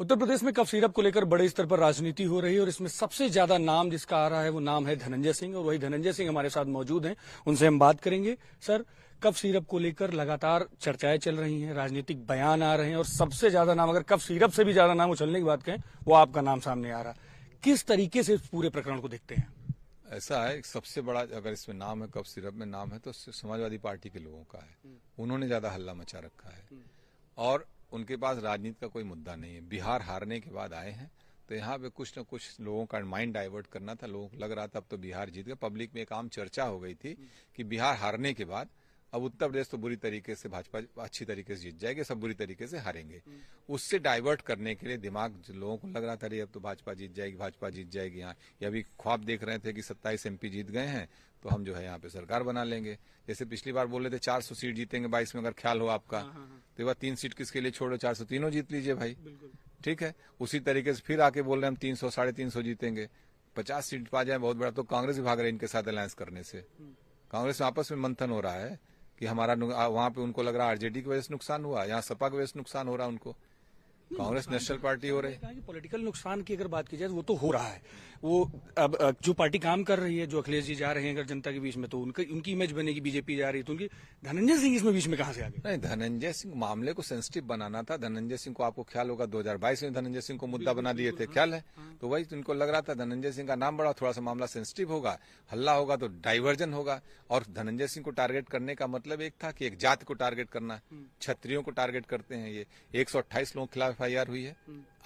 उत्तर प्रदेश में cough syrup को लेकर बड़े स्तर पर राजनीति हो रही है और इसमें सबसे ज्यादा नाम जिसका आ रहा है वो नाम है धनंजय सिंह। और वही धनंजय सिंह हमारे साथ मौजूद हैं, उनसे हम बात करेंगे। सर, कफ सिरप को लेकर लगातार चर्चाएं चल रही हैं, राजनीतिक बयान आ रहे हैं और सबसे ज्यादा नाम, अगर कफ सिरप से भी ज्यादा नाम उछलने की बात कहें, वो आपका नाम सामने आ रहा है। किस तरीके से इस पूरे प्रकरण को देखते हैं? ऐसा है, सबसे बड़ा अगर इसमें नाम है, कफ सिरप में नाम है, तो समाजवादी पार्टी के लोगों का है। उन्होंने ज्यादा हल्ला मचा रखा है और उनके पास राजनीति का कोई मुद्दा नहीं है। बिहार हारने के बाद आए हैं तो यहाँ पे कुछ न कुछ लोगों का माइंड डाइवर्ट करना था। लोगों को लग रहा था अब तो बिहार जीत गया। पब्लिक में एक आम चर्चा हो गई थी कि बिहार हारने के बाद अब उत्तर प्रदेश तो बुरी तरीके से भाजपा अच्छी तरीके से जीत जाएगी, सब बुरी तरीके से हारेंगे। उससे डाइवर्ट करने के लिए दिमाग लोगों को लग रहा था, अरे अब तो भाजपा जीत जाएगी, भाजपा जीत जाएगी। यहाँ या भी ख्वाब देख रहे थे कि 27 MP जीत गए हैं तो हम जो है यहाँ पे सरकार बना लेंगे। जैसे पिछली बार बोले थे 400 सीट जीतेंगे 22 में, अगर ख्याल हो आपका। तो ये बार 3 सीट किसके लिए छोड़ो, 400 तीनों जीत लीजिए भाई। ठीक है, उसी तरीके से फिर आके बोल रहे हैं हम 300 350 जीतेंगे, 50 सीट पा जाए बहुत बड़ा। तो कांग्रेस भी भाग रहे इनके साथ अलायंस करने से। कांग्रेस में आपस में मंथन हो रहा है कि हमारा वहां पे उनको लग रहा है आरजेडी की वजह से नुकसान हुआ, यहाँ सपा की वजह से नुकसान हो रहा है उनको। कांग्रेस नेशनल पार्टी हो रही है। पॉलिटिकल नुकसान की अगर बात की जाए वो तो हो रहा है। वो अब जो पार्टी काम कर रही है, जो अखिलेश जी जा रहे हैं अगर जनता के बीच में, तो उनकी इमेज बनेगी। बीजेपी जा रही है तो उनकी। धनंजय सिंह इसमें बीच में कहां से आ गए? नहीं, धनंजय सिंह मामले को सेंसिटिव बनाना था। धनंजय सिंह को आपको ख्याल होगा 2022 में धनंजय सिंह को मुद्दा बना दिए थे, ख्याल है? तो वही उनको लग रहा था धनंजय सिंह का नाम बड़ा, थोड़ा सा मामला सेंसिटिव होगा, हल्ला होगा तो डाइवर्जन होगा। और धनंजय सिंह को टारगेट करने का मतलब एक था कि एक जाति को टारगेट करना, क्षत्रियों को टारगेट करते हैं। ये 128 लोगों के खिलाफ FIR हुई है।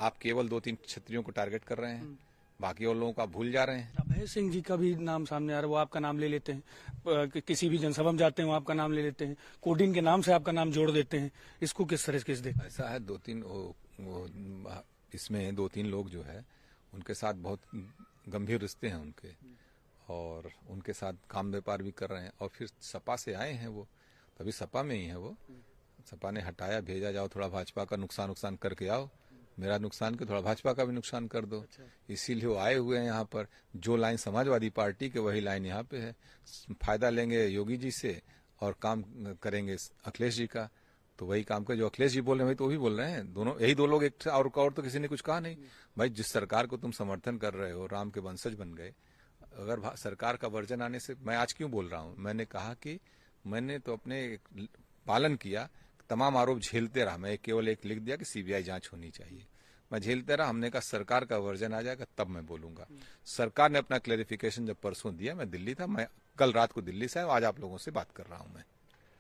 आप केवल 2-3 क्षत्रियों को टारगेट कर रहे हैं, बाकी और लोगों को आप भूल जा रहे हैं। अभय सिंह जी का भी नाम सामने आ रहा है, वो आपका नाम ले लेते हैं। किसी भी जनसभा में जाते हैं वो आपका नाम ले लेते हैं, कोडिन के नाम से आपका नाम जोड़ देते हैं। इसको किस तरह से देखते हैं? ऐसा है, 2-3 इसमें 2-3 लोग जो है उनके साथ बहुत गंभीर रिश्ते हैं उनके, और उनके साथ काम व्यापार भी कर रहे हैं। और फिर सपा से आए हैं वो, तभी सपा में ही है वो। सपा ने हटाया, भेजा, जाओ थोड़ा भाजपा का नुकसान करके आओ, मेरा नुकसान के थोड़ा भाजपा का भी नुकसान कर दो। इसीलिए वो आए हुए हैं यहाँ पर। जो लाइन समाजवादी पार्टी के वही लाइन यहाँ पे है। फायदा लेंगे योगी जी से और काम करेंगे अखिलेश जी का। तो वही काम कर जो अखिलेश जी बोल रहे हैं वही तो वही बोल रहे हैं। दोनों यही दो लोग, एक और तो किसी ने कुछ कहा नहीं। भाई जिस सरकार को तुम समर्थन कर रहे हो, राम के वंशज बन गए। अगर सरकार का वर्जन आने से मैं आज क्यों बोल रहा हूँ, मैंने कहा कि मैंने तो अपने पालन किया, तमाम आरोप झेलते रहा। मैं केवल एक लिख दिया कि CBI जांच होनी चाहिए, मैं झेलते रहा। हमने कहा सरकार का वर्जन आ जाएगा तब मैं बोलूंगा। सरकार ने अपना क्लेरिफिकेशन जब परसों दिया, मैं दिल्ली था, मैं कल रात को दिल्ली से आया, आज आप लोगों से बात कर रहा हूं मैं।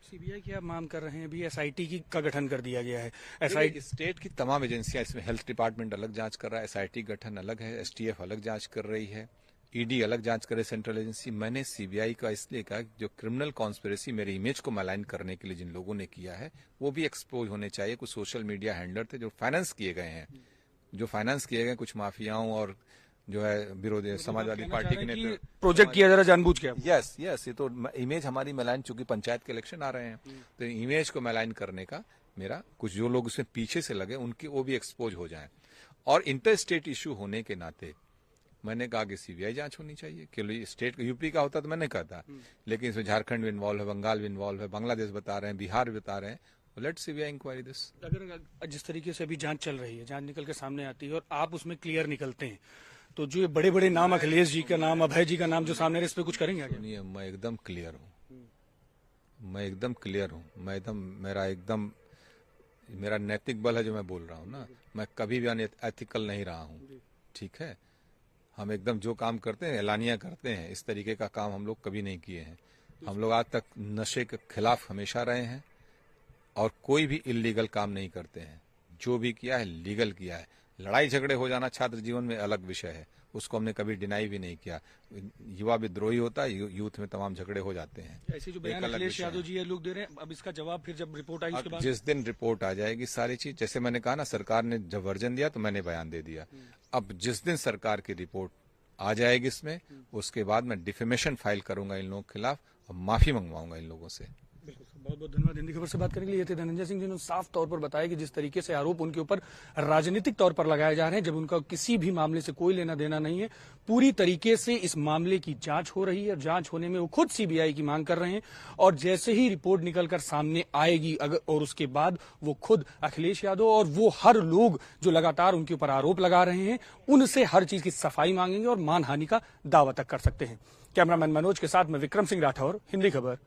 CBI की आप मांग कर रहे हैं, अभी SIT का गठन कर दिया गया है। SIT स्टेट की तमाम एजेंसियां, इसमें हेल्थ डिपार्टमेंट अलग जांच कर रहा है, SIT गठन अलग है, STF अलग जांच कर रही है, ED अलग जांच करे, सेंट्रल एजेंसी। मैंने CBI का इसलिए कहा कि जो क्रिमिनल कॉन्स्पिरेसी मेरी इमेज को मलाइन करने के लिए जिन लोगों ने किया है वो भी एक्सपोज होने चाहिए। कुछ सोशल मीडिया हैंडलर थे जो फाइनेंस किए गए, कुछ माफियाओं और जो है विरोधी समाजवादी पार्टी के नेता प्रोजेक्ट किया जा रहा जानबूझ के। यस, ये तो इमेज हमारी मलाइन, चूंकि पंचायत के इलेक्शन आ रहे हैं तो इमेज को मलाइन करने का मेरा, कुछ जो लोग उसमें पीछे से लगे उनके वो भी एक्सपोज हो जाएं। और इंटर स्टेट इश्यू होने के नाते मैंने कहा कि CBI जांच होनी चाहिए। कि स्टेट यूपी का होता तो मैंने कहा था, लेकिन इसमें झारखंड भी इन्वॉल्व है, बंगाल भी इन्वॉल्व है, बांग्लादेश बता रहे हैं, बिहार बता रहे हैं। Let CBI inquiry this. अगर जिस तरीके से अभी जांच चल रही है, जांच निकल के सामने आती है और आप उसमें क्लियर निकलते हैं, तो जो ये बड़े बड़े नाम, अखिलेश जी का नाम, अभय जी का नाम जो सामने, इस पे कुछ करेंगे आगे? सुनिए, मैं एकदम क्लियर हूँ, मेरा नैतिक बल है जो मैं बोल रहा हूँ ना। मैं कभी भी अनएथिकल नहीं रहा हूँ, ठीक है। हम एकदम जो काम करते हैं एलानिया करते हैं, इस तरीके का काम हम लोग कभी नहीं किए हैं। हम लोग आज तक नशे के खिलाफ हमेशा रहे हैं और कोई भी इलीगल काम नहीं करते हैं। जो भी किया है लीगल किया है। लड़ाई झगड़े हो जाना छात्र जीवन में अलग विषय है, उसको हमने कभी डिनाई भी नहीं किया। युवा विद्रोही होता है, यूथ में तमाम झगड़े हो जाते हैं। ऐसे जो बयान अखिलेश यादव जी ये लोग दे रहे हैं, अब इसका जवाब फिर जब रिपोर्ट आई उसके बाद, जिस दिन रिपोर्ट आ जाएगी सारी चीज, जैसे मैंने कहा ना, सरकार ने जब वर्जन दिया तो मैंने बयान दे दिया। अब जिस दिन सरकार की रिपोर्ट आ जाएगी इसमें, उसके बाद मैं डिफेमेशन फाइल करूंगा इन लोगों के खिलाफ और माफी मंगवाऊंगा इन लोगों से। बहुत बहुत धन्यवाद। हिंदी खबर से बात करने के लिए। ये थे धनंजय सिंह, जिन्होंने साफ तौर पर बताया कि जिस तरीके से आरोप उनके ऊपर राजनीतिक तौर पर लगाए जा रहे हैं, जब उनका किसी भी मामले से कोई लेना देना नहीं है। पूरी तरीके से इस मामले की जांच हो रही है और जांच होने में वो खुद सीबीआई की मांग कर रहे हैं और जैसे ही रिपोर्ट निकलकर सामने आएगी और उसके बाद वो खुद अखिलेश यादव और वो हर लोग जो लगातार उनके ऊपर आरोप लगा रहे हैं उनसे हर चीज की सफाई मांगेंगे और मानहानि का दावा तक कर सकते हैं। कैमरामैन मनोज के साथ मैं विक्रम सिंह राठौर, हिंदी खबर।